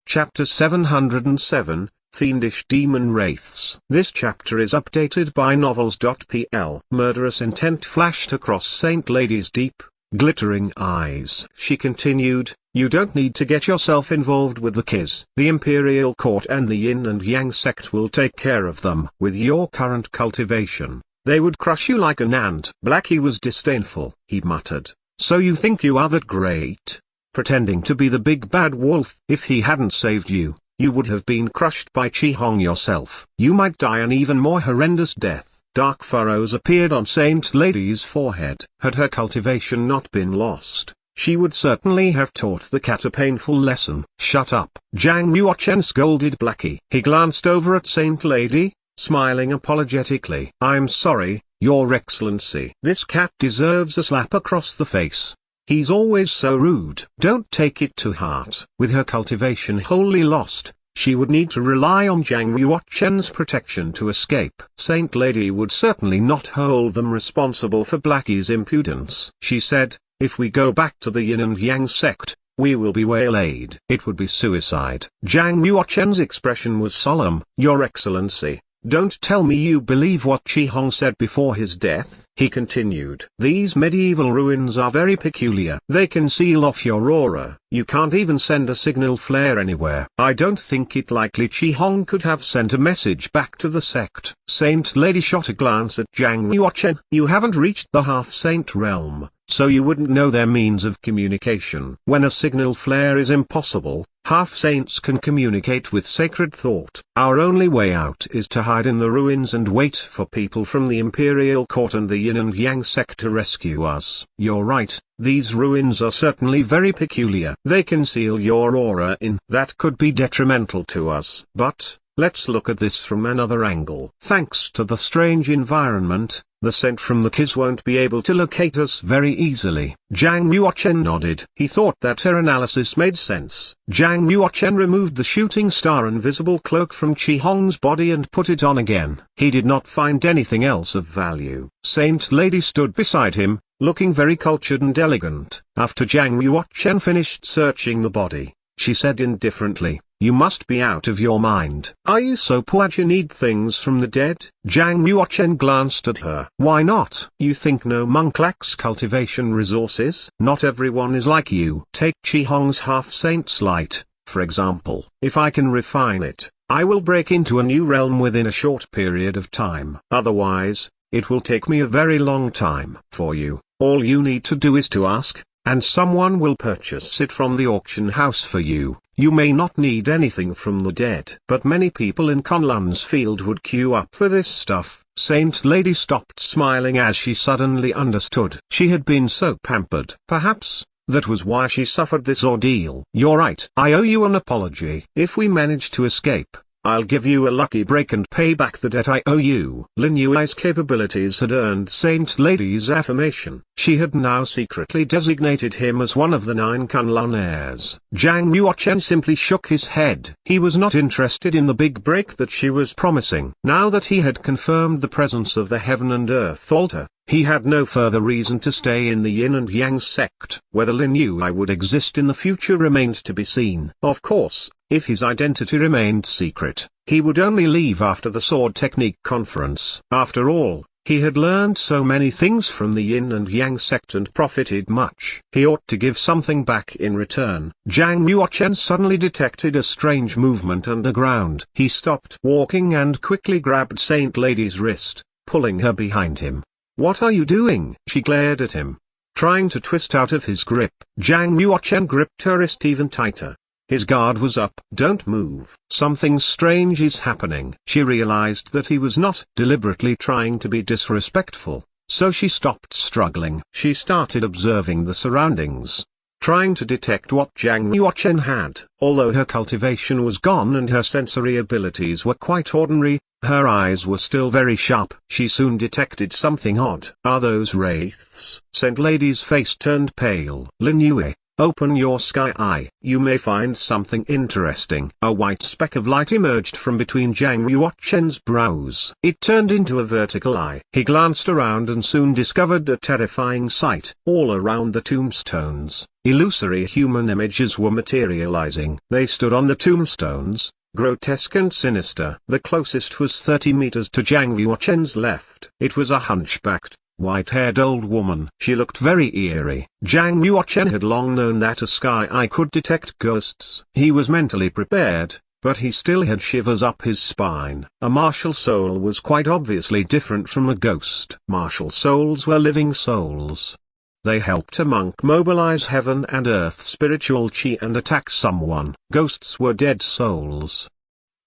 Chapter 707, Fiendish Demon Wraiths. This chapter is updated by novels.pl. Murderous intent flashed across Saint Lady's deep, glittering eyes. She continued, "You don't need to get yourself involved with the Kiz. The Imperial Court and the Yin and Yang sect will take care of them. With your current cultivation, they would crush you like an ant." Blackie was disdainful. He muttered, "So you think you are that great? Pretending to be the big bad wolf. If he hadn't saved you, you would have been crushed by Chi-Hong yourself. You might die an even more horrendous death." Dark furrows appeared on Saint Lady's forehead. Had her cultivation not been lost, she would certainly have taught the cat a painful lesson. "Shut up!" Zhang Yuochen scolded Blackie. He glanced over at Saint Lady, smiling apologetically. "I'm sorry, Your Excellency. This cat deserves a slap across the face. He's always so rude." "Don't take it to heart." With her cultivation wholly lost, she would need to rely on Zhang Yuochen's protection to escape. Saint Lady would certainly not hold them responsible for Blackie's impudence. She said, "If we go back to the Yin and Yang sect, we will be waylaid. It would be suicide." Zhang Yuochen's expression was solemn. "Your Excellency, don't tell me you believe what Chi-Hong said before his death." He continued, "These medieval ruins are very peculiar. They can seal off your aura. You can't even send a signal flare anywhere. I don't think it likely Chi-Hong could have sent a message back to the sect." Saint Lady shot a glance at Zhang Yuochen. "You haven't reached the half-saint realm, so you wouldn't know their means of communication. When a signal flare is impossible, half-saints can communicate with sacred thought. Our only way out is to hide in the ruins and wait for people from the Imperial Court and the Yin and Yang sect to rescue us." "You're right, these ruins are certainly very peculiar. They can seal your aura in. That could be detrimental to us. But let's look at this from another angle. Thanks to the strange environment, the scent from the Kiz won't be able to locate us very easily." Zhang Yuochen nodded. He thought that her analysis made sense. Zhang Yuochen removed the shooting star invisible cloak from Chi-Hong's body and put it on again. He did not find anything else of value. Saint Lady stood beside him, looking very cultured and elegant. After Zhang Yuochen finished searching the body, she said indifferently, "You must be out of your mind. Are you so poor you need things from the dead?" Zhang Yuochen glanced at her. "Why not? You think no monk lacks cultivation resources? Not everyone is like you. Take Chi-Hong's half-saint's light, for example. If I can refine it, I will break into a new realm within a short period of time. Otherwise, it will take me a very long time. For you, all you need to do is to ask, and someone will purchase it from the auction house for you. You may not need anything from the dead. But many people in Kunlun's field would queue up for this stuff." Saint Lady stopped smiling as she suddenly understood. She had been so pampered. Perhaps that was why she suffered this ordeal. "You're right. I owe you an apology. If we manage to escape, I'll give you a lucky break and pay back the debt I owe you." Lin Yui's capabilities had earned Saint Lady's affirmation. She had now secretly designated him as one of the 9 Kunlun heirs. Zhang Yuochen simply shook his head. He was not interested in the big break that she was promising. Now that he had confirmed the presence of the Heaven and Earth altar, he had no further reason to stay in the Yin and Yang sect. Whether Lin Yui would exist in the future remained to be seen. Of course, if his identity remained secret, he would only leave after the Sword Technique Conference. After all, he had learned so many things from the Yin and Yang sect and profited much. He ought to give something back in return. Zhang Yuochen suddenly detected a strange movement underground. He stopped walking and quickly grabbed Saint Lady's wrist, pulling her behind him. "What are you doing?" She glared at him, trying to twist out of his grip. Zhang Yuochen gripped her wrist even tighter. His guard was up. "Don't move. Something strange is happening." She realized that he was not deliberately trying to be disrespectful, so she stopped struggling. She started observing the surroundings, trying to detect what Zhang Yuochen had. Although her cultivation was gone and her sensory abilities were quite ordinary, her eyes were still very sharp. She soon detected something odd. "Are those wraiths?" Saint Lady's face turned pale. "Lin Yue, Open your sky eye. You may find something interesting. A white speck of light emerged from between Zhang Yuochen's brows. It turned into a vertical eye. He glanced around and soon discovered a terrifying sight. All around the tombstones, illusory human images were materializing. They stood on the tombstones, grotesque and sinister. The closest was 30 meters to Zhang Yuochen's left. It was a hunchbacked, white-haired old woman. She looked very eerie. Zhang Yuochen had long known that a sky eye could detect ghosts. He was mentally prepared, but he still had shivers up his spine. A martial soul was quite obviously different from a ghost. Martial souls were living souls. They helped a monk mobilize heaven and earth spiritual chi and attack someone. Ghosts were dead souls.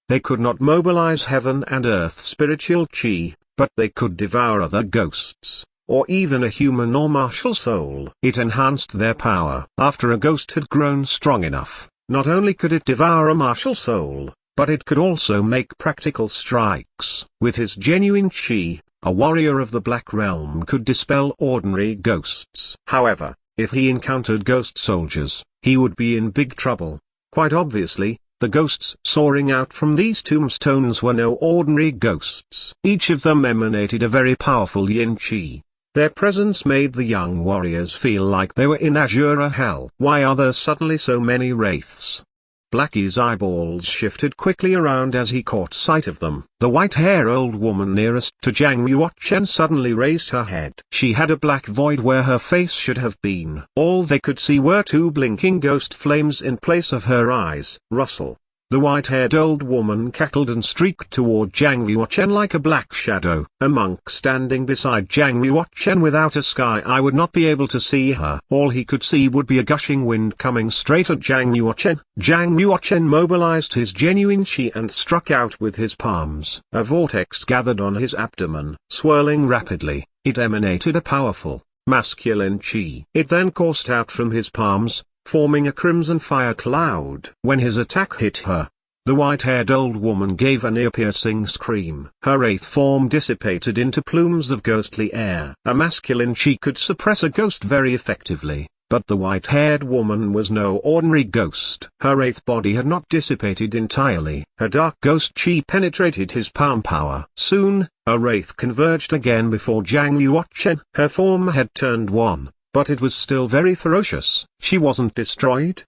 They could not mobilize heaven and earth spiritual chi, but they could devour other ghosts, or even a human or martial soul. It enhanced their power. After a ghost had grown strong enough, not only could it devour a martial soul, but it could also make practical strikes. With his genuine chi, a warrior of the Black Realm could dispel ordinary ghosts. However, if he encountered ghost soldiers, he would be in big trouble. Quite obviously, the ghosts soaring out from these tombstones were no ordinary ghosts. Each of them emanated a very powerful yin chi. Their presence made the young warriors feel like they were in Azura Hell. Why are there suddenly so many wraiths? Blackie's eyeballs shifted quickly around as he caught sight of them. The white-haired old woman nearest to Zhang Yuochen suddenly raised her head. She had a black void where her face should have been. All they could see were two blinking ghost flames in place of her eyes. Rustle. The white-haired old woman cackled and streaked toward Zhang Yuochen like a black shadow. A monk standing beside Zhang Yuochen without a sky eye would not be able to see her. All he could see would be a gushing wind coming straight at Zhang Yuochen. Zhang Yuochen mobilized his genuine chi and struck out with his palms. A vortex gathered on his abdomen, swirling rapidly. It emanated a powerful, masculine chi. It then coursed out from his palms, forming a crimson fire cloud. When his attack hit her, the white-haired old woman gave an ear-piercing scream. Her wraith form dissipated into plumes of ghostly air. A masculine chi could suppress a ghost very effectively, but the white-haired woman was no ordinary ghost. Her wraith body had not dissipated entirely. Her dark ghost chi penetrated his palm power. Soon, a wraith converged again before Zhang Yuochen. Her form had turned one, but it was still very ferocious. She wasn't destroyed.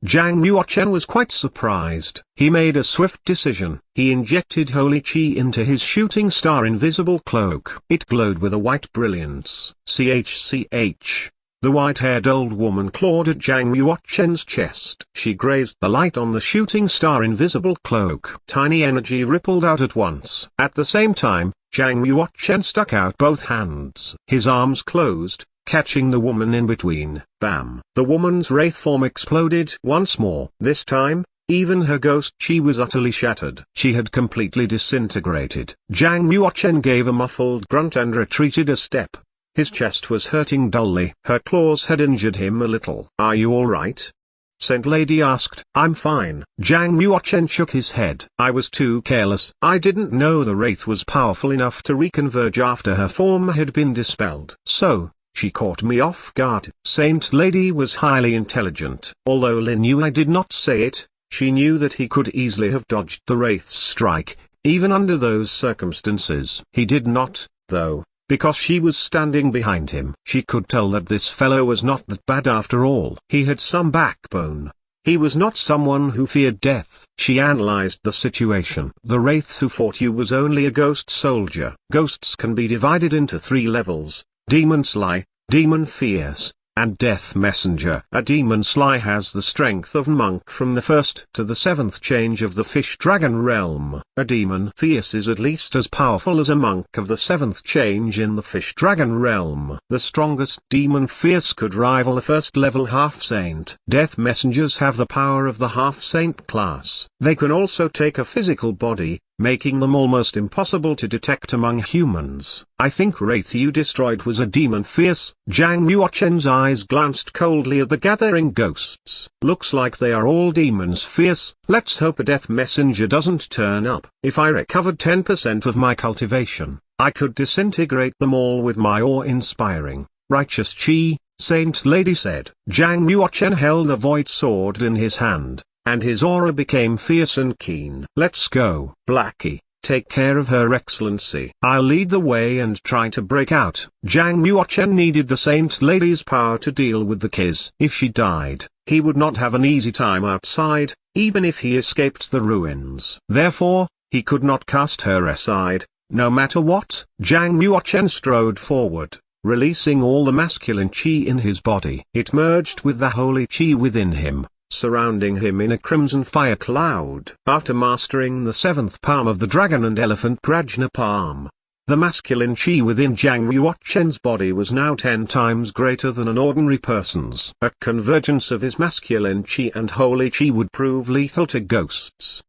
Zhang Yuochen was quite surprised. He made a swift decision. He injected holy chi into his shooting star invisible cloak. It glowed with a white brilliance. CHCH. The white-haired old woman clawed at Zhang Yuochen's chest. She grazed the light on the shooting star invisible cloak. Tiny energy rippled out at once. At the same time, Zhang Yuochen stuck out both hands. His arms closed, catching the woman in between. Bam! The woman's wraith form exploded once more. This time, even her ghost chi was utterly shattered. She had completely disintegrated. Zhang Yuochen gave a muffled grunt and retreated a step. His chest was hurting dully. Her claws had injured him a little. "Are you all right?" Saint Lady asked. "I'm fine." Zhang Yuochen shook his head. "I was too careless. I didn't know the wraith was powerful enough to reconverge after her form had been dispelled. So, she caught me off guard." Saint Lady was highly intelligent. Although Lin Yue did not say it, she knew that he could easily have dodged the wraith's strike, even under those circumstances. He did not, though, because she was standing behind him. She could tell that this fellow was not that bad after all. He had some backbone. He was not someone who feared death. She analyzed the situation. The wraith who fought you was only a ghost soldier. Ghosts can be divided into 3 levels. Demon Sly, Demon Fierce, and Death Messenger. A Demon Sly has the strength of monk from the 1st to the 7th change of the Fish Dragon realm. A Demon Fierce is at least as powerful as a monk of the 7th change in the Fish Dragon realm. The strongest Demon Fierce could rival a 1st level Half-Saint. Death Messengers have the power of the Half-Saint class. They can also take a physical body, making them almost impossible to detect among humans. "I think wraith you destroyed was a Demon Fierce." Zhang Yuochen's eyes glanced coldly at the gathering ghosts. "Looks like they are all Demons Fierce. Let's hope a Death Messenger doesn't turn up. If I recovered 10% of my cultivation, I could disintegrate them all with my awe-inspiring, righteous chi." Saint Lady said. Zhang Yuochen held a void sword in his hand, and his aura became fierce and keen. Let's go. Blackie, take care of Her Excellency. I'll lead the way and try to break out. Zhang Yuochen needed the Saint Lady's power to deal with the Kiz. If she died, he would not have an easy time outside, even if he escaped the ruins. Therefore, he could not cast her aside, no matter what. Zhang Yuochen strode forward, releasing all the masculine chi in his body. It merged with the holy chi within him, surrounding him in a crimson fire cloud. After mastering the seventh palm of the dragon and elephant Prajna palm, the masculine chi within Zhang Yuochen's body was now 10 times greater than an ordinary person's. A convergence of his masculine chi and holy chi would prove lethal to ghosts.